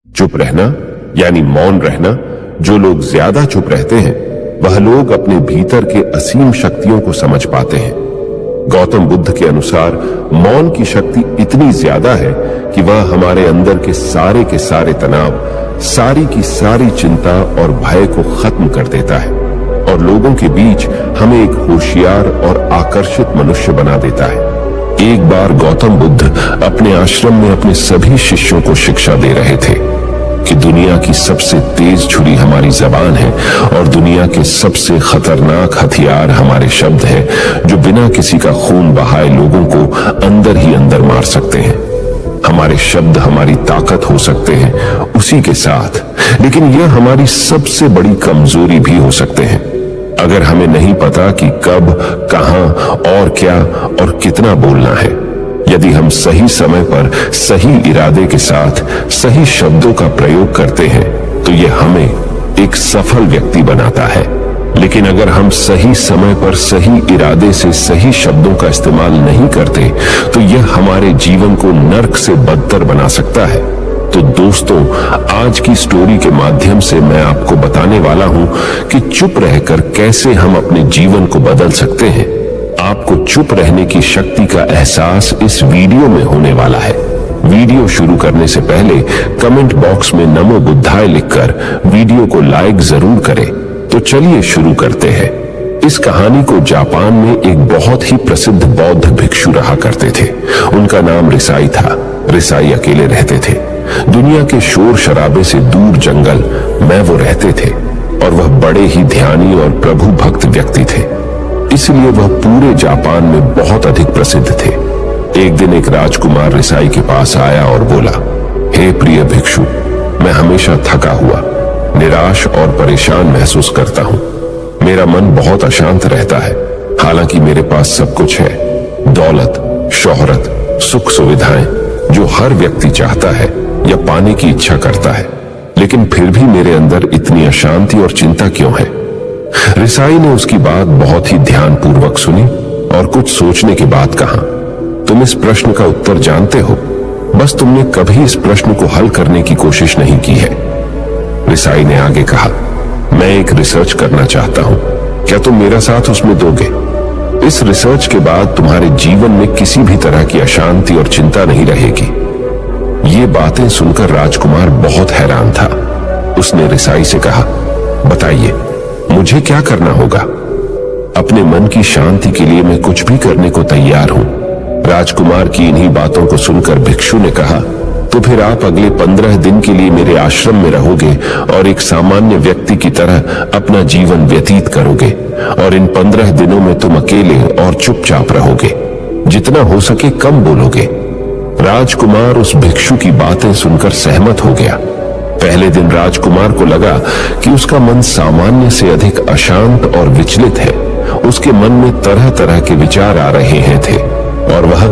चुप रहना यानी मौन रहना। जो लोग ज्यादा चुप रहते हैं वह लोग अपने भीतर के असीम शक्तियों को समझ पाते हैं। गौतम बुद्ध के अनुसार मौन की शक्ति इतनी ज्यादा है कि वह हमारे अंदर के सारे तनाव, सारी की सारी चिंता और भय को खत्म कर देता है और लोगों के बीच हमें एक होशियार और आकर्षित मनुष्य बना देता है। एक बार गौतम बुद्ध अपने आश्रम में अपने सभी शिष्यों को शिक्षा दे रहे थे कि दुनिया की सबसे तेज छुरी हमारी जबान है और दुनिया के सबसे खतरनाक हथियार हमारे शब्द हैं, जो बिना किसी का खून बहाए लोगों को अंदर ही अंदर मार सकते हैं। हमारे शब्द हमारी ताकत हो सकते हैं उसी के साथ, लेकिन यह हमारी सबसे बड़ी कमजोरी भी हो सकते हैं अगर हमें नहीं पता कि कब, कहां और क्या और कितना बोलना है। यदि हम सही समय पर सही इरादे के साथ सही शब्दों का प्रयोग करते हैं तो यह हमें एक सफल व्यक्ति बनाता है। लेकिन अगर हम सही समय पर सही इरादे से सही शब्दों का इस्तेमाल नहीं करते तो यह हमारे जीवन को नर्क से बदतर बना सकता है। तो दोस्तों, आज की स्टोरी के माध्यम से मैं आपको बताने वाला हूं कि चुप रहकर कैसे हम अपने जीवन को बदल सकते हैं। आपको चुप रहने की शक्ति का एहसास इस वीडियो में होने वाला है। वीडियो शुरू करने से पहले कमेंट बॉक्स में नमो बुद्धाय लिखकर वीडियो को लाइक जरूर करें। तो चलिए शुरू करते हैं। इस कहानी को जापान में एक बहुत ही प्रसिद्ध बौद्ध भिक्षु रहा करते थे। उनका नाम रिसाई था। रिसाई अकेले रहते थे। दुनिया के शोर शराबे से दूर जंगल में वो रहते थे और वह बड़े ही ध्यानी और प्रभु भक्त व्यक्ति थे, इसलिए वह पूरे जापान में बहुत अधिक प्रसिद्ध थे। एक दिन एक राजकुमार रिसाई के पास आया और बोला, हे प्रिय भिक्षु, मैं हमेशा थका हुआ, निराश और परेशान महसूस करता हूँ। मेरा मन बहुत अशांत रहता है। हालांकि मेरे पास सब कुछ है, दौलत, शोहरत, सुख सुविधाएं जो हर व्यक्ति चाहता है या पाने की इच्छा करता है, लेकिन फिर भी मेरे अंदर इतनी अशांति और चिंता क्यों है? रिसाई ने उसकी बात बहुत ही ध्यानपूर्वक सुनी और कुछ सोचने के बाद कहा, तुम इस प्रश्न का उत्तर जानते हो, बस तुमने कभी इस प्रश्न को हल करने की कोशिश नहीं की है। रिसाई ने आगे कहा, मैं एक रिसर्च करना चाहता हूं, क्या तुम मेरा साथ उसमें दोगे? इस रिसर्च के बाद तुम्हारे जीवन में किसी भी तरह की अशांति और चिंता नहीं रहेगी। ये बातें सुनकर राजकुमार बहुत हैरान था। उसने रिसाई से कहा, बताइए मुझे क्या करना होगा? अपने मन की शांति के लिए मैं कुछ भी करने को तैयार हूं। राजकुमार की इन्हीं बातों को सुनकर भिक्षु ने कहा, तो फिर आप अगले 15 दिन के लिए मेरे आश्रम में रहोगे और एक सामान्य व्यक्ति की तरह अपना जीवन व्यतीत करोगे और इन 15 दिनों में तुम अकेले और चुपचाप रहोगे, जितना हो सके कम बोलोगे। राजकुमार उस भिक्षु की बातें सुनकर सहमत हो गया। पहले दिन राजकुमार को लगा कि उसका मन सामान्य से अधिक अशांत और विचलित है। उसके मन में तरह तरह के विचार आ रहे हैं थे और वह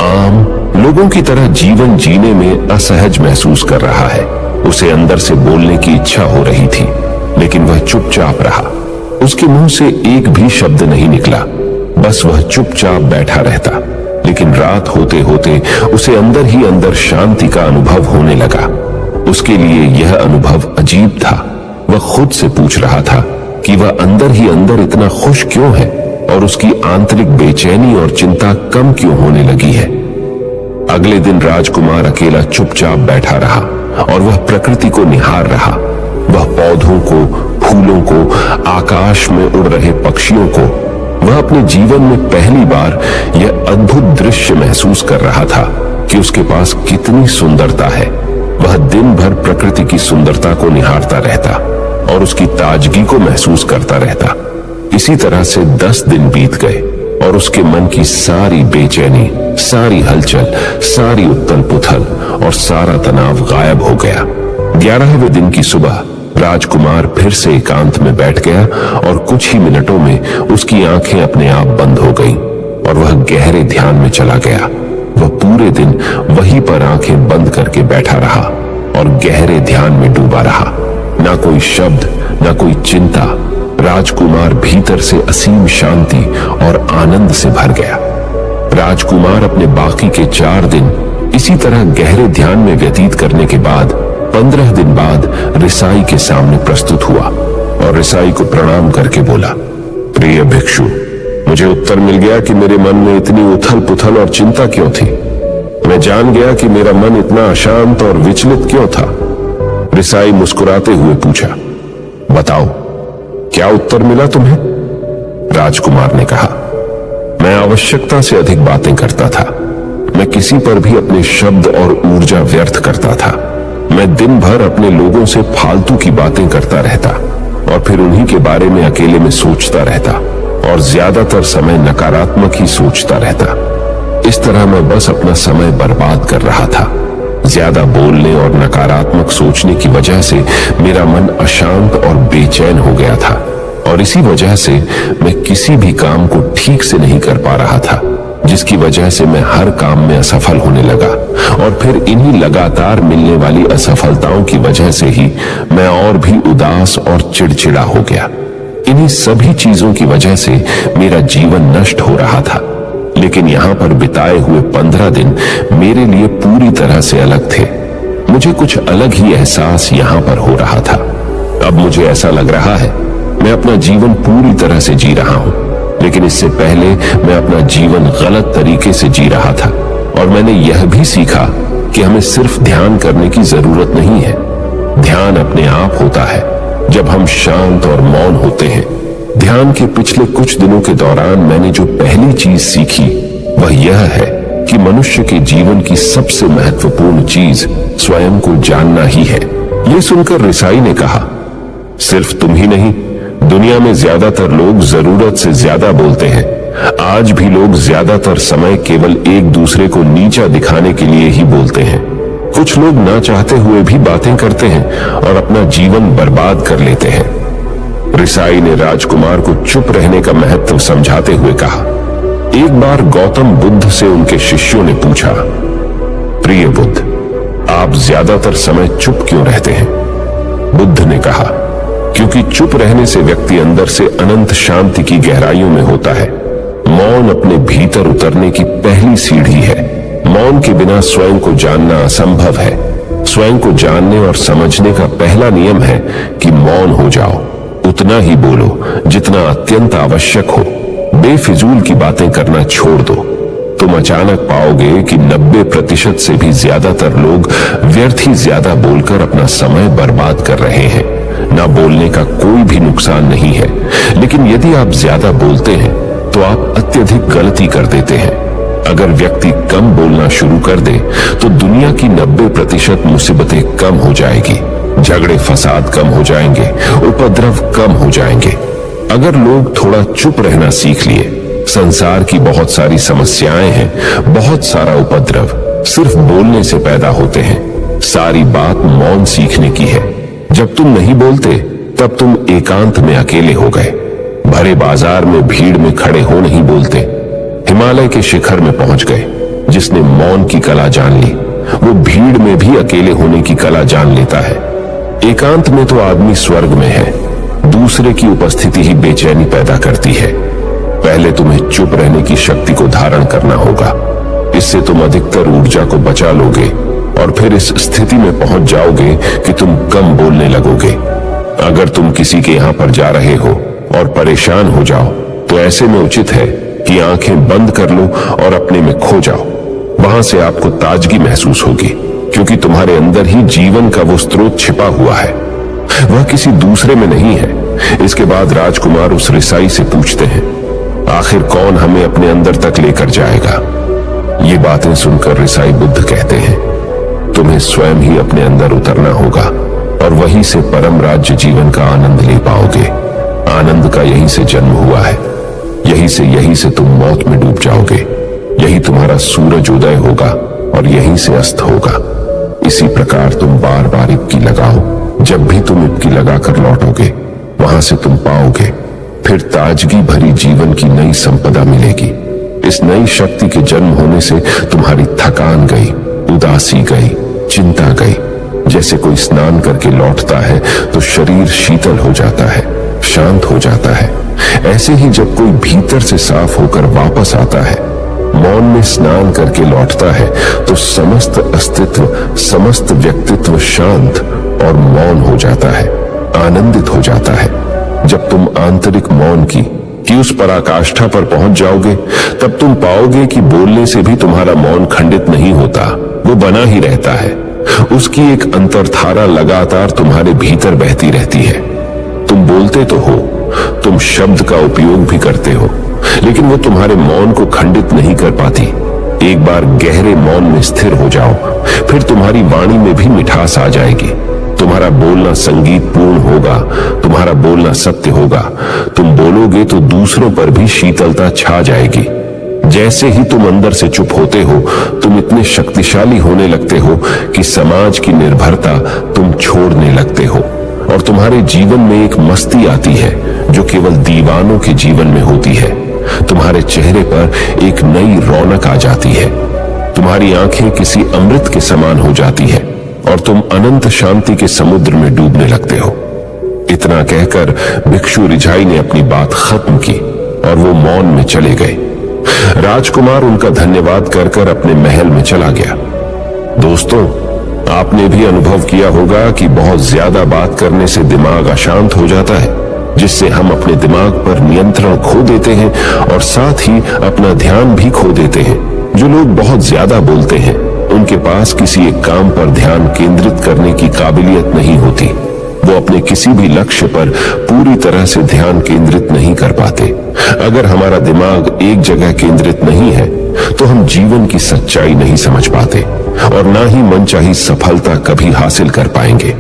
आम लोगों की तरह जीवन जीने में असहज महसूस कर रहा है। उसे अंदर से बोलने की इच्छा हो रही थी, लेकिन वह चुपचाप रहा। उसके मुंह से एक भी शब्द नहीं निकला, बस वह चुपचाप बैठा रहता। लेकिन रात होते होते उसे अंदर ही अंदर शांति का अनुभव होने लगा। उसके लिए यह अनुभव अजीब था। वह खुद से पूछ रहा था कि वह अंदर ही अंदर इतना खुश क्यों है और उसकी आंतरिक बेचैनी और चिंता कम क्यों होने लगी है। अगले दिन राजकुमार अकेला चुपचाप बैठा रहा और वह प्रकृति को निहार रहा। वह पौधों को, फूलों को, आकाश में उड़ रहे पक्षियों को, वह अपने जीवन में पहली बार यह अद्भुत दृश्य महसूस कर रहा था कि उसके पास कितनी सुंदरता है। वह दिन भर प्रकृति की सुंदरता को निहारता रहता और उसकी ताजगी को महसूस करता रहता। इसी तरह से 10 दिन बीत गए और उसके मन की सारी बेचैनी, सारी हलचल, सारी उथल पुथल और सारा तनाव गायब हो गया। 11वें दिन की सुबह राजकुमार फिर से एकांत में बैठ गया और कुछ ही मिनटों में उसकी आंखें अपने आप बंद हो गईं और वह गहरे ध्यान में चला गया। वह पूरे दिन वहीं पर आंखें बंद करके बैठा रहा और गहरे ध्यान में डूबा रहा। ना कोई शब्द, ना कोई चिंता। राजकुमार भीतर से असीम शांति और आनंद से भर गया। राजकुमार अपने बाकी के 4 दिन इसी तरह गहरे ध्यान में व्यतीत करने के बाद रिसाई के सामने प्रस्तुत हुआ और रिसाई को प्रणाम करके बोला, प्रिय भिक्षु, मुझे उत्तर मिल गया कि मेरे मन में इतनी उथल पुथल और चिंता क्यों थी। मैं जान गया कि मेरा मन इतना अशांत और विचलित क्यों था। रिसाई मुस्कुराते हुए पूछा, बताओ, क्या उत्तर मिला तुम्हें? राजकुमार ने कहा, मैं आवश्यकता से अधिक बातें करता था। मैं किसी पर भी अपने शब्द और ऊर्जा व्यर्थ करता था। मैं दिन भर अपने लोगों से फालतू की बातें करता रहता और फिर उन्हीं के बारे में अकेले में सोचता रहता और ज्यादातर समय नकारात्मक ही सोचता रहता। इस तरह मैं बस अपना समय बर्बाद कर रहा था। ज्यादा बोलने और नकारात्मक सोचने की वजह से मेरा मन अशांत और बेचैन हो गया था और इसी वजह से मैं किसी भी काम को ठीक से नहीं कर पा रहा था, जिसकी वजह से मैं हर काम में असफल होने लगा और फिर इन्हीं लगातार मिलने वाली असफलताओं की वजह से ही मैं और भी उदास और चिड़चिड़ा हो गया। इन्हीं सभी चीजों की वजह से मेरा जीवन नष्ट हो रहा था। लेकिन यहां पर बिताए हुए 15 दिन मेरे लिए पूरी तरह से अलग थे। मुझे कुछ अलग ही एहसास यहां पर हो रहा था। अब मुझे ऐसा लग रहा है मैं अपना जीवन पूरी तरह से जी रहा हूं, लेकिन इससे पहले मैं अपना जीवन गलत तरीके से जी रहा था। और मैंने यह भी सीखा कि हमें सिर्फ ध्यान करने की जरूरत नहीं है। ध्यान अपने आप होता है जब हम शांत और मौन होते हैं। ध्यान के पिछले कुछ दिनों के दौरान मैंने जो पहली चीज सीखी वह यह है कि मनुष्य के जीवन की सबसे महत्वपूर्ण चीज स्वयं को जानना ही है। यह सुनकर रिसाई ने कहा, सिर्फ तुम ही नहीं, दुनिया में ज्यादातर लोग जरूरत से ज्यादा बोलते हैं। आज भी लोग ज्यादातर समय केवल एक दूसरे को नीचा दिखाने के लिए ही बोलते हैं। कुछ लोग ना चाहते हुए भी बातें करते हैं और अपना जीवन बर्बाद कर लेते हैं। रिसाई ने राजकुमार को चुप रहने का महत्व समझाते हुए कहा, एक बार गौतम बुद्ध से उनके शिष्यों ने पूछा, प्रिय बुद्ध, आप ज्यादातर समय चुप क्यों रहते हैं? बुद्ध ने कहा, क्योंकि चुप रहने से व्यक्ति अंदर से अनंत शांति की गहराइयों में होता है। मौन अपने भीतर उतरने की पहली सीढ़ी है। मौन के बिना स्वयं को जानना असंभव है। स्वयं को जानने और समझने का पहला नियम है कि मौन हो जाओ। उतना ही बोलो जितना अत्यंत आवश्यक हो। बेफिजूल की बातें करना छोड़ दो। तुम अचानक पाओगे कि 90% से भी ज्यादातर लोग व्यर्थ ही ज्यादा बोलकर अपना समय बर्बाद कर रहे हैं। ना बोलने का कोई भी नुकसान नहीं है, लेकिन यदि आप ज्यादा बोलते हैं तो आप अत्यधिक गलती कर देते हैं। अगर व्यक्ति कम बोलना शुरू कर दे तो दुनिया की 90% मुसीबतें कम हो जाएगी, झगड़े फसाद कम हो जाएंगे, उपद्रव कम हो जाएंगे। अगर लोग थोड़ा चुप रहना सीख लिए, संसार की बहुत सारी समस्याएं हैं, बहुत सारा उपद्रव सिर्फ बोलने से पैदा होते हैं। सारी बात मौन सीखने की है। जब तुम नहीं बोलते तब तुम एकांत में अकेले हो गए। भरे बाजार में भीड़ में खड़े हो नहीं बोलते। हिमालय के शिखर में पहुंच गए। जिसने मौन की कला जान ली वो भीड़ में भी अकेले होने की कला जान लेता है। एकांत में तो आदमी स्वर्ग में है। दूसरे की उपस्थिति ही बेचैनी पैदा करती है। पहले तुम्हें चुप रहने की शक्ति को धारण करना होगा। इससे तुम अधिकतर ऊर्जा को बचा लोगे और फिर इस स्थिति में पहुंच जाओगे कि तुम कम बोलने लगोगे। अगर तुम किसी के यहां पर जा रहे हो और परेशान हो जाओ तो ऐसे में उचित है कि आंखें बंद कर लो और अपने में खो जाओ। वहां से आपको ताजगी महसूस होगी, क्योंकि तुम्हारे अंदर ही जीवन का वो स्रोत छिपा हुआ है। वह किसी दूसरे में नहीं है। इसके बाद राजकुमार उस रिसाई से पूछते हैं, आखिर कौन हमें अपने अंदर तक लेकर जाएगा? ये बातें सुनकर रिसाई बुद्ध कहते हैं, तुम्हें स्वयं ही अपने अंदर उतरना होगा और वहीं से परम राज्य जीवन का आनंद ले पाओगे। आनंद का यहीं से जन्म हुआ है। यहीं से तुम मौत में डूब जाओगे। यही तुम्हारा सूरज उदय होगा और यहीं से अस्त होगा। इसी प्रकार तुम बार बार इबकी लगाओ। जब भी तुम इबकी लगाकर लौटोगे वहां से तुम पाओगे फिर ताजगी भरी जीवन की नई संपदा मिलेगी। इस नई शक्ति के जन्म होने से तुम्हारी थकान गई, उदासी गई, चिंता गई। जैसे कोई स्नान करके लौटता है तो शरीर शीतल हो जाता है, शांत हो जाता है। ऐसे ही जब कोई भीतर से साफ होकर वापस आता है, मौन में स्नान करके लौटता है, तो समस्त अस्तित्व, समस्त व्यक्तित्व शांत और मौन हो जाता है, आनंदित हो जाता है। जब तुम आंतरिक मौन की उस पराकाष्ठा पर पहुंच जाओगे, तब तुम पाओगे कि बोलने से भी तुम्हारा मौन खंडित नहीं होता, वो बना ही रहता है। उसकी एक अंतर्धारा लगातार तुम्हारे भीतर बहती रहती है। तुम बोलते तो हो, तुम शब्द का उपयोग भी करते हो, लेकिन वो तुम्हारे मौन को खंडित नहीं कर पाती। एक बार गहरे मौन में स्थिर हो जाओ, फिर तुम्हारी वाणी में भी मिठास आ जाएगी। तुम्हारा बोलना संगीत पूर्ण होगा, तुम्हारा बोलना सत्य होगा। तुम बोलोगे तो दूसरों पर भी शीतलता छा जाएगी। जैसे ही तुम अंदर से चुप होते हो, तुम इतने शक्तिशाली होने लगते हो कि समाज की निर्भरता तुम छोड़ने लगते हो, और तुम्हारे जीवन में एक मस्ती आती है जो केवल दीवानों के जीवन में होती है। तुम्हारे चेहरे पर एक नई रौनक आ जाती है, तुम्हारी आंखें किसी अमृत के समान हो जाती है, और तुम अनंत शांति के समुद्र में डूबने लगते हो। इतना कहकर भिक्षु रिझाई ने अपनी बात खत्म की और वो मौन में चले गए। राजकुमार उनका धन्यवाद कर अपने महल में चला गया। दोस्तों, आपने भी अनुभव किया होगा कि बहुत ज्यादा बात करने से दिमाग अशांत हो जाता है, जिससे हम अपने दिमाग पर नियंत्रण खो देते हैं और साथ ही अपना ध्यान भी खो देते हैं। जो लोग बहुत ज्यादा बोलते हैं, उनके पास किसी एक काम पर ध्यान केंद्रित करने की काबिलियत नहीं होती। वो अपने किसी भी लक्ष्य पर पूरी तरह से ध्यान केंद्रित नहीं कर पाते। अगर हमारा दिमाग एक जगह केंद्रित नहीं है, तो हम जीवन की सच्चाई नहीं समझ पाते और ना ही मनचाही सफलता कभी हासिल कर पाएंगे।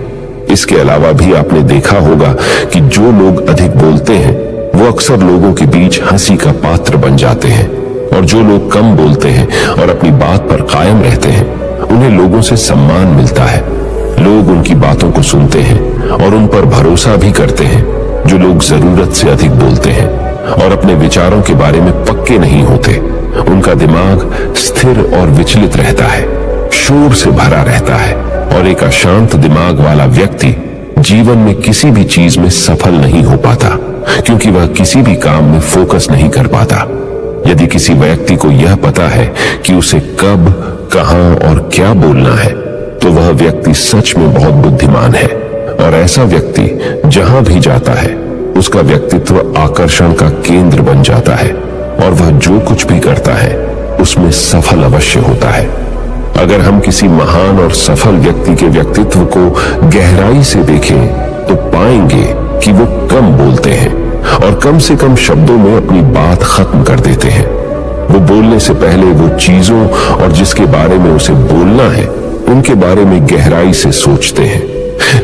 इसके अलावा भी आपने देखा होगा कि जो लोग अधिक बोलते हैं, वो अक्सर लोगों के बीच हंसी का पात्र बन जाते हैं, और जो लोग कम बोलते हैं और अपनी बात पर कायम रहते हैं, उन्हें लोगों से सम्मान मिलता है। लोग उनकी बातों को सुनते हैं और उन पर भरोसा भी करते हैं। जो लोग जरूरत से अधिक बोलते हैं और अपने विचारों के बारे में पक्के नहीं होते, उनका दिमाग स्थिर और विचलित रहता है, शोर से भरा रहता है, और एक अशांत दिमाग वाला व्यक्ति जीवन में किसी भी चीज में सफल नहीं हो पाता, क्योंकि वह किसी भी काम में फोकस नहीं कर पाता। यदि किसी व्यक्ति को यह पता है कि उसे कब, कहां और क्या बोलना है, तो वह व्यक्ति सच में बहुत बुद्धिमान है। और ऐसा व्यक्ति जहां भी जाता है, उसका व्यक्तित्व आकर्षण का केंद्र बन जाता है, और वह जो कुछ भी करता है उसमें सफल अवश्य होता है। अगर हम किसी महान और सफल व्यक्ति के व्यक्तित्व को गहराई से देखें, तो पाएंगे कि वो कम बोलते हैं और कम से कम शब्दों में अपनी बात खत्म कर देते हैं। वो बोलने से पहले वो चीजों और जिसके बारे में उसे बोलना है, उनके बारे में गहराई से सोचते हैं।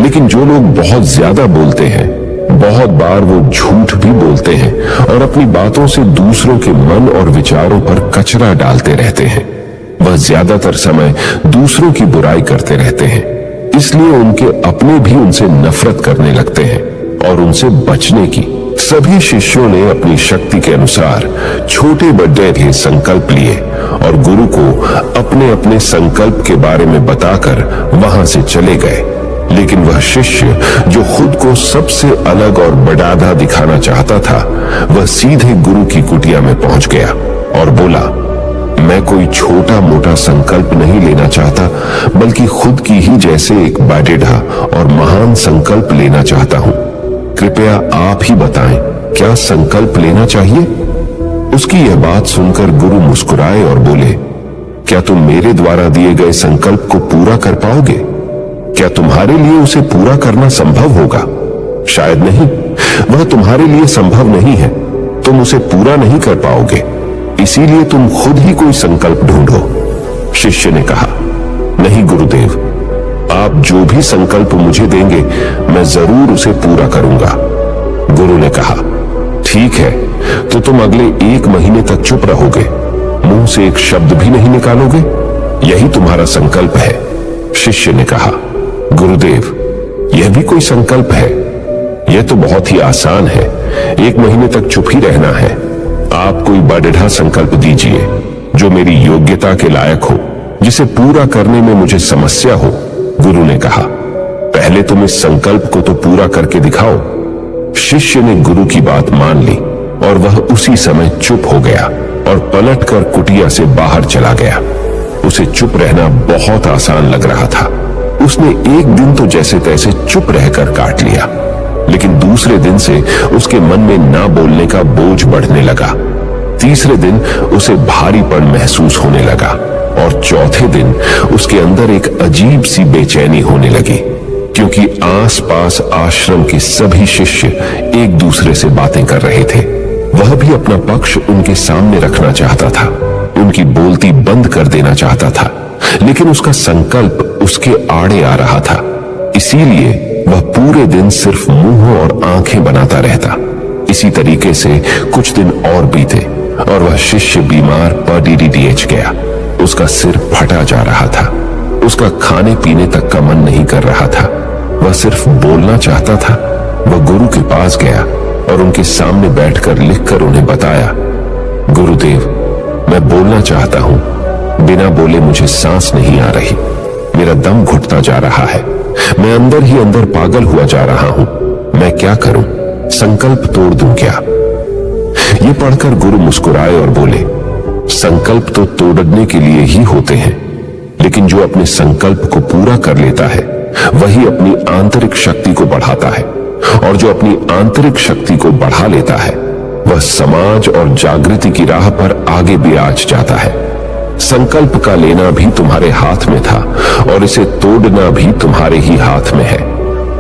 लेकिन जो लोग बहुत ज्यादा बोलते हैं, बहुत बार वो झूठ भी बोलते हैं और अपनी बातों से दूसरों के मन और विचारों पर कचरा डालते रहते हैं। वह ज्यादातर समय दूसरों की बुराई करते रहते हैं, इसलिए उनके अपने भी उनसे नफरत करने लगते हैं और उनसे बचने की। सभी शिष्यों ने अपनी शक्ति के अनुसार छोटे बड़े भी संकल्प लिए और गुरु को अपने अपने संकल्प के बारे में बताकर वहां से चले गए। लेकिन वह शिष्य जो खुद को सबसे अलग और बड़ाधा दिखाना चाहता था, वह सीधे गुरु की कुटिया में पहुंच गया और बोला, मैं कोई छोटा मोटा संकल्प नहीं लेना चाहता, बल्कि खुद की ही जैसे एक बड़ेढ़ा और महान संकल्प लेना चाहता हूं। कृपया आप ही बताएं, क्या संकल्प लेना चाहिए? उसकी यह बात सुनकर गुरु मुस्कुराए और बोले, क्या तुम मेरे द्वारा दिए गए संकल्प को पूरा कर पाओगे? क्या तुम्हारे लिए उसे पूरा करना संभव होगा? शायद नहीं, वह तुम्हारे लिए संभव नहीं है। तुम उसे पूरा नहीं कर पाओगे, इसीलिए तुम खुद ही कोई संकल्प ढूंढो। शिष्य ने कहा, नहीं गुरुदेव, आप जो भी संकल्प मुझे देंगे, मैं जरूर उसे पूरा करूंगा। गुरु ने कहा, ठीक है, तो तुम अगले 1 महीने तक चुप रहोगे, मुंह से एक शब्द भी नहीं निकालोगे, यही तुम्हारा संकल्प है। शिष्य ने कहा, गुरुदेव, यह भी कोई संकल्प है? यह तो बहुत ही आसान है, 1 महीने तक चुप ही रहना है। आप कोई बड़ेढ़ा संकल्प दीजिए जो मेरी योग्यता के लायक हो, जिसे पूरा करने में मुझे समस्या हो। गुरु ने कहा, पहले तुम इस संकल्प को तो पूरा करके दिखाओ। शिष्य ने गुरु की बात मान ली और वह उसी समय चुप हो गया और पलटकर कुटिया से बाहर चला गया। उसे चुप रहना बहुत आसान लग रहा था। उसने एक दिन तो जैसे तैसे चुप रहकर काट लिया, लेकिन दूसरे दिन से उसके मन में ना बोलने का बोझ बढ़ने लगा। तीसरे दिन उसे भारीपन महसूस होने लगा और चौथे दिन उसके अंदर एक अजीब सी बेचैनी होने लगी, क्योंकि आसपास आश्रम के सभी शिष्य एक दूसरे से बातें कर रहे थे। वह भी अपना पक्ष उनके सामने रखना चाहता था, उनकी बोलती बंद कर देना चाहता था, लेकिन उसका संकल्प उसके आड़े आ रहा था। इसीलिए वह पूरे दिन सिर्फ मुंह और आंखें बनाता रहता। इसी तरीके से कुछ दिन और बीते और वह शिष्य बीमार पड़ DDH गया। उसका सिर फटा जा रहा था, उसका खाने पीने तक का मन नहीं कर रहा था, वह सिर्फ बोलना चाहता था। वह गुरु के पास गया और उनके सामने बैठकर लिखकर उन्हें बताया, गुरुदेव, मैं बोलना चाहता हूं, बिना बोले मुझे सांस नहीं आ रही, मेरा दम घुटता जा रहा है, मैं अंदर ही अंदर पागल हुआ जा रहा हूं, मैं क्या करूं, संकल्प तोड़ दूं क्या? ये पढ़कर गुरु मुस्कुराए और बोले, संकल्प तो तोड़ने के लिए ही होते हैं, लेकिन जो अपने संकल्प को पूरा कर लेता है वही अपनी आंतरिक शक्ति को बढ़ाता है, और जो अपनी आंतरिक शक्ति को बढ़ा लेता है वह समाज और जागृति की राह पर आगे भी आज जाता है। संकल्प का लेना भी तुम्हारे हाथ में था और इसे तोड़ना भी तुम्हारे ही हाथ में है।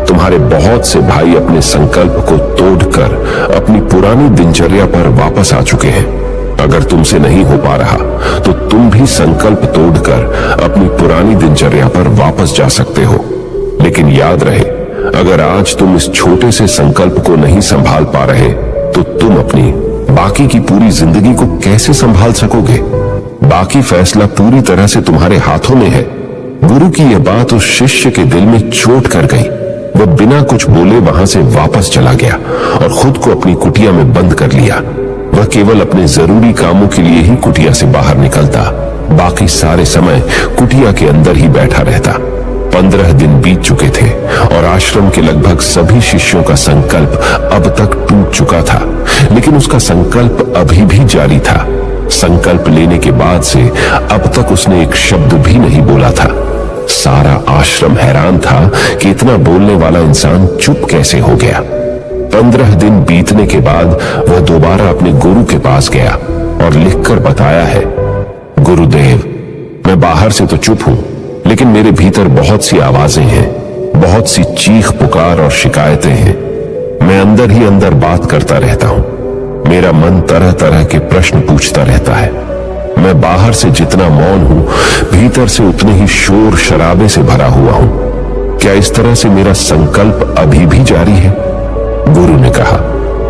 तुम्हारे बहुत से भाई अपने संकल्प को तोड़कर अपनी पुरानी दिनचर्या पर वापस आ चुके हैं। अगर तुमसे नहीं हो पा रहा तो तुम भी संकल्प तोड़कर अपनी पुरानी दिनचर्या पर वापस जा सकते हो। लेकिन याद रहे, अगर आज तुम इस छोटे से संकल्प को नहीं संभाल पा रहे तो तुम अपनी बाकी की पूरी जिंदगी को कैसे संभाल सकोगे? बाकी फैसला पूरी तरह से तुम्हारे हाथों में है। गुरु की यह बात उस शिष्य के दिल में चोट कर गई। वह बिना कुछ बोले वहां से वापस चला गया और खुद को अपनी कुटिया में बंद कर लिया। वह केवल अपने जरूरी कामों के लिए ही कुटिया से बाहर निकलता, बाकी सारे समय कुटिया के अंदर ही बैठा रहता। 15 दिन बीत चुके थे और आश्रम के लगभग सभी शिष्यों का संकल्प अब तक टूट चुका था, लेकिन उसका संकल्प अभी भी जारी था। संकल्प लेने के बाद से अब तक उसने एक शब्द भी नहीं बोला था। सारा आश्रम हैरान था कि इतना बोलने वाला इंसान चुप कैसे हो गया। 15 दिन बीतने के बाद वह दोबारा अपने गुरु के पास गया और लिखकर बताया है, गुरुदेव, मैं बाहर से तो चुप हूं, लेकिन मेरे भीतर बहुत सी आवाजें हैं, बहुत सी चीख पुकार और शिकायतें हैं। मैं अंदर ही अंदर बात करता रहता हूं। मेरा मन तरह तरह के प्रश्न पूछता रहता है। मैं बाहर से जितना मौन हूं, भीतर से उतने ही शोर शराबे से भरा हुआ हूं। क्या इस तरह से मेरा संकल्प अभी भी जारी है? गुरु ने कहा,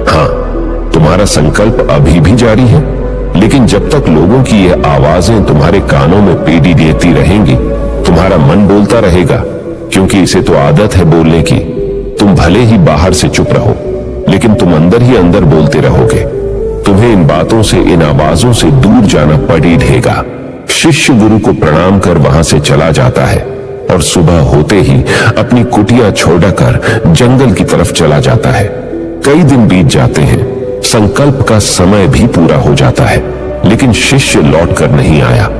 हां, तुम्हारा संकल्प अभी भी जारी है, लेकिन जब तक लोगों की ये आवाजें तुम्हारे कानों में पेड़ी देती रहेंगी, तुम्हारा मन बोलता रहेगा, क्योंकि इसे तो आदत है बोलने की। तुम भले ही बाहर से चुप रहो, लेकिन तुम अंदर ही अंदर बोलते रहोगे। तुम्हें इन बातों से, इन आवाजों से दूर जाना पड़ी रहेगा। शिष्य गुरु को प्रणाम कर वहां से चला जाता है और सुबह होते ही अपनी कुटिया छोड़कर जंगल की तरफ चला जाता है। कई दिन बीत जाते हैं, संकल्प का समय भी पूरा हो जाता है, लेकिन शिष्य लौट कर नहीं आया।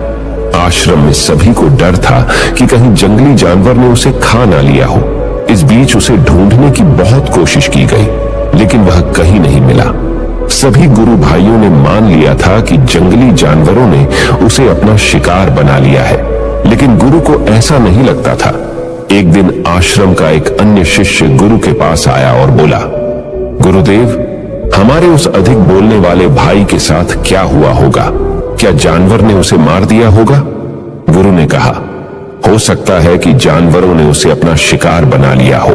आश्रम में सभी को डर था कि कहीं जंगली जानवर ने उसे खा ना लिया हो। इस बीच उसे ढूंढने की बहुत कोशिश की गई, लेकिन वह कहीं नहीं मिला। सभी गुरु भाइयों ने मान लिया था कि जंगली जानवरों ने उसे अपना शिकार बना लिया है, लेकिन गुरु को ऐसा नहीं लगता था। एक दिन आश्रम का एक अन्य शिष्य गुरु के पास आया और बोला, गुरुदेव, हमारे उस अधिक बोलने वाले भाई के साथ क्या हुआ होगा? क्या जानवर ने उसे मार दिया होगा? गुरु ने कहा, हो सकता है कि जानवरों ने उसे अपना शिकार बना लिया हो,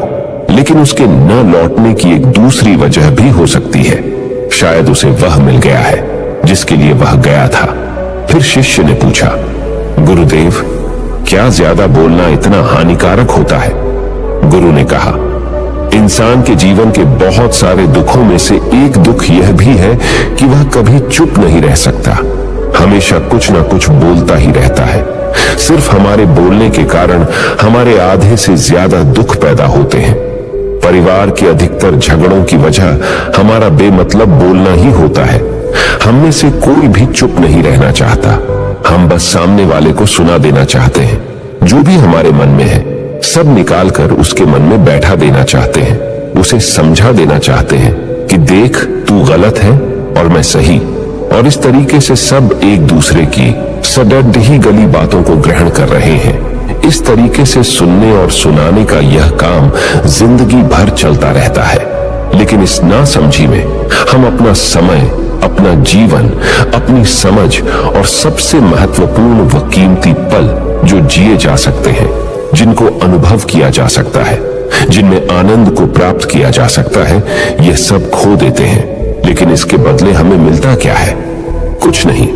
लेकिन उसके न लौटने की एक दूसरी वजह भी हो सकती है। शायद उसे वह मिल गया है जिसके लिए वह गया था। फिर शिष्य ने पूछा, गुरुदेव, क्या ज्यादा बोलना इतना हानिकारक होता है? गुरु ने कहा, इंसान के जीवन के बहुत सारे दुखों में से एक दुख यह भी है कि वह कभी चुप नहीं रह सकता, हमेशा कुछ ना कुछ बोलता ही रहता है। सिर्फ हमारे बोलने के कारण हमारे आधे से ज्यादा दुख पैदा होते हैं। परिवार के अधिकतर झगड़ों की वजह हमारा बेमतलब बोलना ही होता है। हम में से कोई भी चुप नहीं रहना चाहता, हम बस सामने वाले को सुना देना चाहते हैं जो भी हमारे मन में है। सब निकालकर उसके मन में बैठा देना चाहते हैं, उसे समझा देना चाहते हैं कि देख तू गलत है और मैं सही। और इस तरीके से सब एक दूसरे की सडड ही गली बातों को ग्रहण कर रहे हैं। इस तरीके से सुनने और सुनाने का यह काम जिंदगी भर चलता रहता है। लेकिन इस नासमझी में हम अपना समय, अपना जीवन, अपनी समझ और सबसे महत्वपूर्ण व कीमती पल जो जिए जा सकते हैं, जिनको अनुभव किया जा सकता है, जिनमें आनंद को प्राप्त किया जा सकता है, यह सब खो देते हैं। लेकिन इसके बदले हमें मिलता क्या है? कुछ नहीं,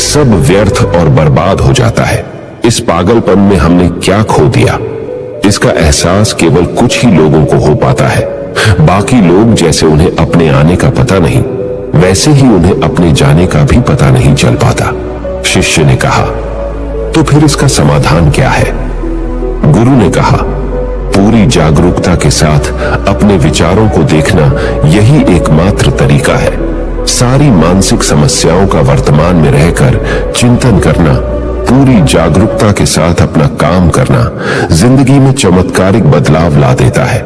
सब व्यर्थ और बर्बाद हो जाता है। इस पागलपन में हमने क्या खो दिया, इसका एहसास केवल कुछ ही लोगों को हो पाता है। बाकी लोग जैसे उन्हें अपने आने का पता नहीं, वैसे ही उन्हें अपने जाने का भी पता नहीं चल पाता। शिष्य ने कहा, तो फिर इसका समाधान क्या है? गुरु ने कहा, पूरी जागरूकता के साथ अपने विचारों को देखना यही एकमात्र तरीका है। सारी मानसिक समस्याओं का वर्तमान में रहकर चिंतन करना, पूरी जागरूकता के साथ अपना काम करना जिंदगी में चमत्कारिक बदलाव ला देता है।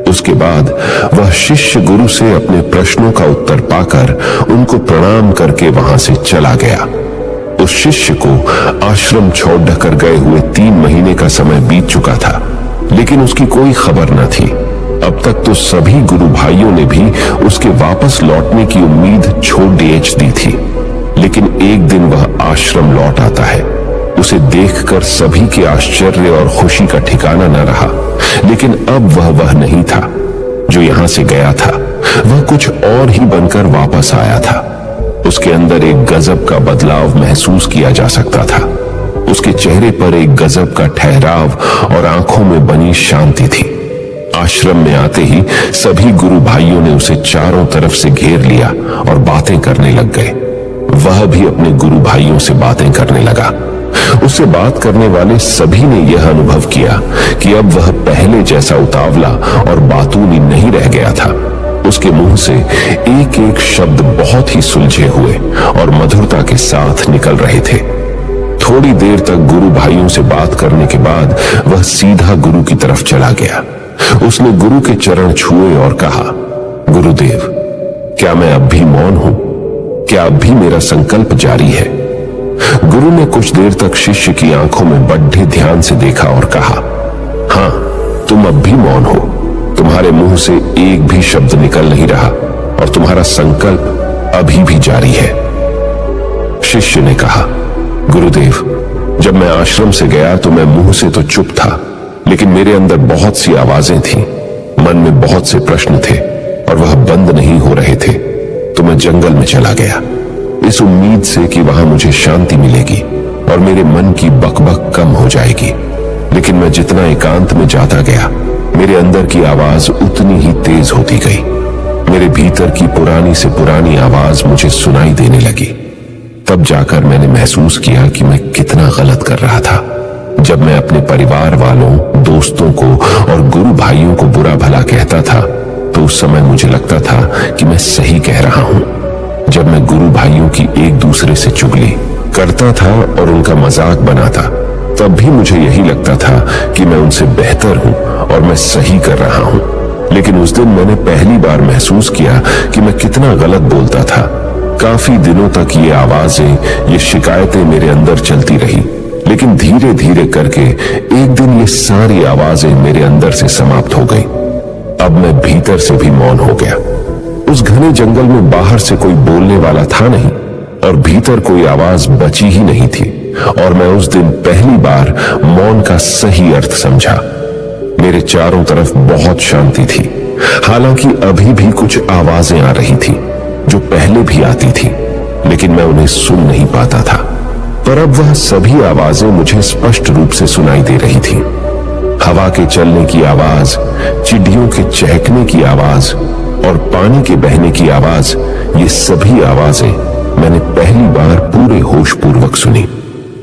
उसके बाद वह शिष्य गुरु से अपने प्रश्नों का उत्तर पाकर उनको प्रणाम करके वहां से चला गया। उस शिष्य को आश्रम छोड़कर गए हुए 3 महीने का समय बीत चुका था, लेकिन उसकी कोई खबर न थी। अब तक तो सभी गुरु भाइयों ने भी उसके वापस लौटने की उम्मीद छोड़ दी थी। लेकिन एक दिन वह आश्रम लौट आता है। उसे देखकर सभी के आश्चर्य और खुशी का ठिकाना न रहा। लेकिन अब वह नहीं था जो यहां से गया था, वह कुछ और ही बनकर वापस आया था। उसके अंदर एक गजब का बदलाव महसूस किया जा सकता था। उसके चेहरे पर एक गजब का ठहराव और आंखों में बनी शांति थी। आश्रम में आते ही सभी गुरु भाइयों ने उसे चारों तरफ से घेर लिया और बातें करने लग गए। वह भी अपने गुरु भाइयों से बातें करने लगा। उससे बात करने वाले सभी ने यह अनुभव किया कि अब वह पहले जैसा उतावला और बातूनी नहीं रह गया था। उसके मुंह से एक एक शब्द बहुत ही सुलझे हुए और मधुरता के साथ निकल रहे थे। थोड़ी देर तक गुरु भाइयों से बात करने के बाद वह सीधा गुरु की तरफ चला गया। उसने गुरु के चरण छुए और कहा, गुरुदेव, क्या मैं अब भी मौन हूं? क्या अब भी मेरा संकल्प जारी है? गुरु ने कुछ देर तक शिष्य की आंखों में बड़े ध्यान से देखा और कहा, हां, तुम अब भी मौन हो। तुम्हारे मुंह से एक भी शब्द निकल नहीं रहा और तुम्हारा संकल्प अभी भी जारी है। शिष्य ने कहा, गुरुदेव, जब मैं आश्रम से गया तो मैं मुंह से तो चुप था, लेकिन मेरे अंदर बहुत सी आवाजें थीं, मन में बहुत से प्रश्न थे और वह बंद नहीं हो रहे थे। तो मैं जंगल में चला गया, इस उम्मीद से कि वहां मुझे शांति मिलेगी और मेरे मन की बकबक कम हो जाएगी। लेकिन मैं जितना एकांत में जाता गया, मेरे अंदर की आवाज उतनी ही तेज होती गई। मेरे भीतर की पुरानी से पुरानी आवाज मुझे सुनाई देने लगी। तब जाकर मैंने महसूस किया कि मैं कितना गलत कर रहा था। जब मैं अपने परिवार वालों, दोस्तों को और गुरु भाइयों को बुरा भला कहता था, तो उस समय मुझे लगता था कि मैं सही कह रहा हूं। जब मैं गुरु भाइयों की एक दूसरे से चुगली करता था और उनका मजाक बनाता, तब भी मुझे यही लगता था कि मैं उनसे बेहतर हूं और मैं सही कर रहा हूं। लेकिन उस दिन मैंने पहली बार महसूस किया कि मैं कितना गलत बोलता था। काफी दिनों तक ये आवाजें, ये शिकायतें मेरे अंदर चलती रही, लेकिन धीरे धीरे करके एक दिन ये सारी आवाजें मेरे अंदर से समाप्त हो गई। अब मैं भीतर से भी मौन हो गया। उस घने जंगल में बाहर से कोई बोलने वाला था नहीं और भीतर कोई आवाज बची ही नहीं थी। और मैं उस दिन पहली बार मौन का सही अर्थ समझा। मेरे चारों तरफ बहुत शांति थी। हालांकि अभी भी कुछ आवाजें आ रही थी जो पहले भी आती थी, लेकिन मैं उन्हें सुन नहीं पाता था। पर अब वह सभी आवाजें मुझे स्पष्ट रूप से सुनाई दे रही थी। हवा के चलने की आवाज, चिड़ियों के चहकने की आवाज और पानी के बहने की आवाज, ये सभी आवाजें मैंने पहली बार पूरे होशपूर्वक सुनी।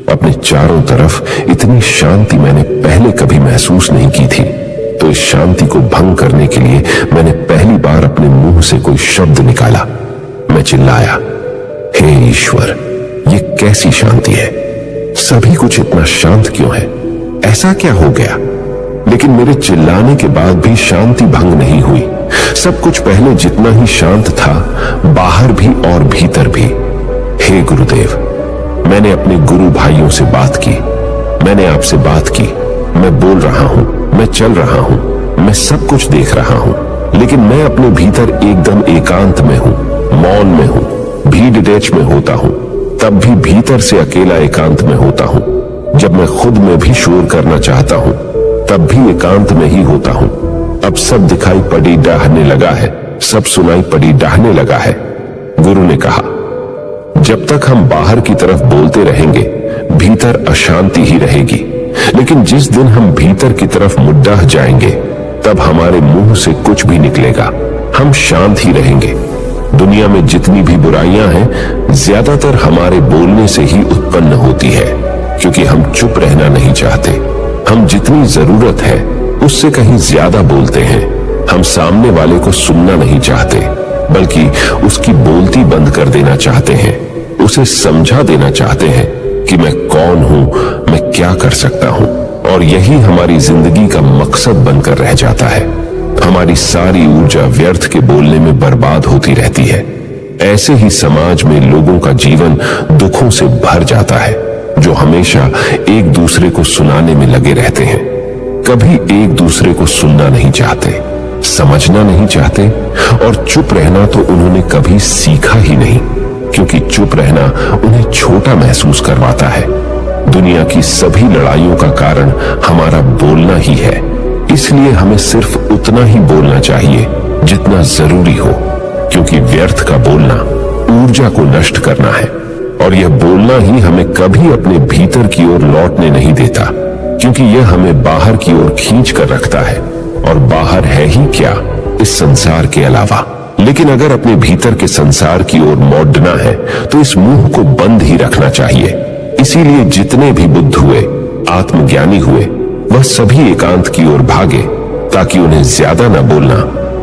अपने चारों तरफ इतनी शांति मैंने पहले कभी महसूस नहीं की थी। तो इस शांति को भंग करने के लिए मैंने पहली बार अपने मुंह से कोई शब्द निकाला। मैं चिल्लाया, हे ईश्वर, ये कैसी शांति है? सभी कुछ इतना शांत क्यों है? ऐसा क्या हो गया? लेकिन मेरे चिल्लाने के बाद भी शांति भंग नहीं हुई। सब कुछ पहले जितना ही शांत था, बाहर भी और भीतर भी। हे गुरुदेव, मैंने अपने गुरु भाइयों से बात की, मैंने आपसे बात की। मैं बोल रहा हूं, मैं चल रहा हूं, मैं सब कुछ देख रहा हूं, लेकिन मैं अपने भीतर एकदम एकांत में हूं, मौन में हूं। भीड़ डैच में होता हूं, तब भी भीतर से अकेला एकांत में होता हूं। जब मैं खुद में भी शोर करना चाहता हूं, तब भी एकांत में ही होता हूं। अब सब दिखाई पड़ी डाहने लगा है, सब सुनाई पड़ी डाहने लगा है। गुरु ने कहा, जब तक हम बाहर की तरफ बोलते रहेंगे, भीतर अशांति ही रहेगी। लेकिन जिस दिन हम भीतर की तरफ मुद्दा जाएंगे, तब हमारे मुंह से कुछ भी निकलेगा, हम शांत ही रहेंगे। दुनिया में जितनी भी बुराइयां हैं, ज्यादातर हमारे बोलने से ही उत्पन्न होती है, क्योंकि हम चुप रहना नहीं चाहते। हम जितनी जरूरत है उससे कहीं ज्यादा बोलते हैं। हम सामने वाले को सुनना नहीं चाहते, बल्कि उसकी बोलती बंद कर देना चाहते हैं। उसे समझा देना चाहते हैं कि मैं कौन हूं, मैं क्या कर सकता हूं। और यही हमारी जिंदगी का मकसद बनकर रह जाता है। हमारी सारी ऊर्जा व्यर्थ के बोलने में बर्बाद होती रहती है। ऐसे ही समाज में लोगों का जीवन दुखों से भर जाता है, जो हमेशा एक दूसरे को सुनाने में लगे रहते हैं। कभी एक दूसरे को सुनना नहीं चाहते, समझना नहीं चाहते, और चुप रहना तो उन्होंने कभी सीखा ही नहीं, क्योंकि चुप रहना उन्हें छोटा महसूस करवाता है। दुनिया की सभी लड़ाइयों का कारण हमारा बोलना ही है। इसलिए हमें सिर्फ उतना ही बोलना चाहिए जितना जरूरी हो, क्योंकि व्यर्थ का बोलना ऊर्जा को नष्ट करना है। और यह बोलना ही हमें कभी अपने भीतर की ओर लौटने नहीं देता, क्योंकि यह हमें बाहर की ओर खींच कर रखता है। और बाहर है ही क्या इस संसार के अलावा। लेकिन अगर अपने भीतर के संसार की ओर मोड़ना है, तो इस मुंह को बंद ही रखना चाहिए। इसीलिए जितने भी बुद्ध हुए, आत्मज्ञानी हुए, वह सभी एकांत की ओर भागे, ताकि उन्हें ज्यादा न बोलना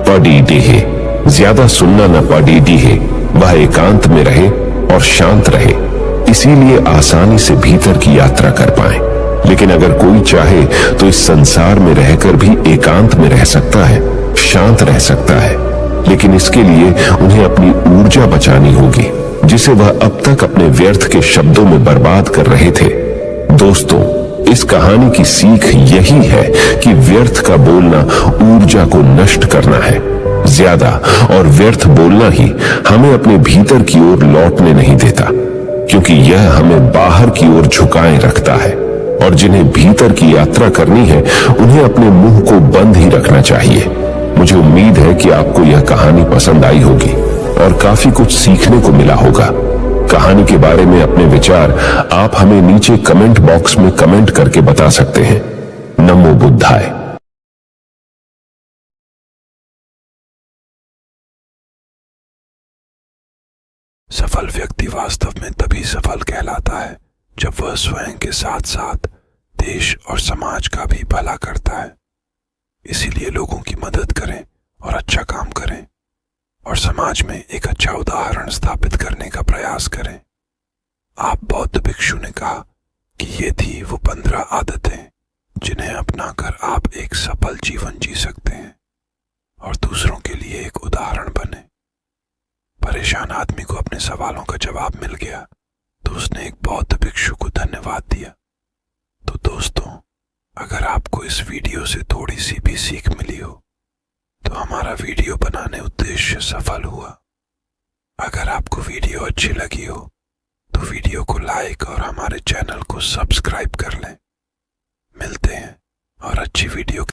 पड़ी डीहे, ज्यादा सुनना न पड़ी डीहे। वह एकांत में रहे और शांत रहे, इसीलिए आसानी से भीतर की यात्रा कर पाए। लेकिन अगर कोई चाहे तो इस संसार में रहकर भी एकांत में रह सकता है, शांत रह सकता है। लेकिन इसके लिए उन्हें अपनी ऊर्जा बचानी होगी, जिसे वह अब तक अपने व्यर्थ के शब्दों में बर्बाद कर रहे थे। दोस्तों, इस कहानी की सीख यही है कि व्यर्थ का बोलना ऊर्जा को नष्ट करना है। ज्यादा और व्यर्थ बोलना ही हमें अपने भीतर की ओर लौटने नहीं देता, क्योंकि यह हमें बाहर की ओर झुकाए रखता है। और जिन्हें भीतर की यात्रा करनी है, उन्हें अपने मुंह को बंद ही रखना चाहिए। मुझे उम्मीद है कि आपको यह कहानी पसंद आई होगी और काफी कुछ सीखने को मिला होगा। कहानी के बारे में अपने विचार आप हमें नीचे कमेंट बॉक्स में कमेंट करके बता सकते हैं। नमो बुद्धाय। सफल व्यक्ति वास्तव में तभी सफल कहलाता है जब वह स्वयं के साथ साथ देश और समाज का भी भला करता है। इसीलिए लोगों की मदद करें और अच्छा काम करें, और समाज में एक अच्छा उदाहरण स्थापित करने का प्रयास करें। आप बौद्ध भिक्षु ने कहा कि ये थी वो 15 आदतें जिन्हें अपनाकर आप एक सफल जीवन जी सकते हैं और दूसरों के लिए एक उदाहरण बने। परेशान आदमी को अपने सवालों का जवाब मिल गया, तो उसने एक बौद्ध भिक्षु को धन्यवाद दिया। तो दोस्तों, अगर आपको इस वीडियो से थोड़ी सी भी सीख मिली हो, तो हमारा वीडियो बनाने उद्देश्य सफल हुआ। अगर आपको वीडियो अच्छी लगी हो, तो वीडियो को लाइक और हमारे चैनल को सब्सक्राइब कर लें। मिलते हैं और अच्छी वीडियो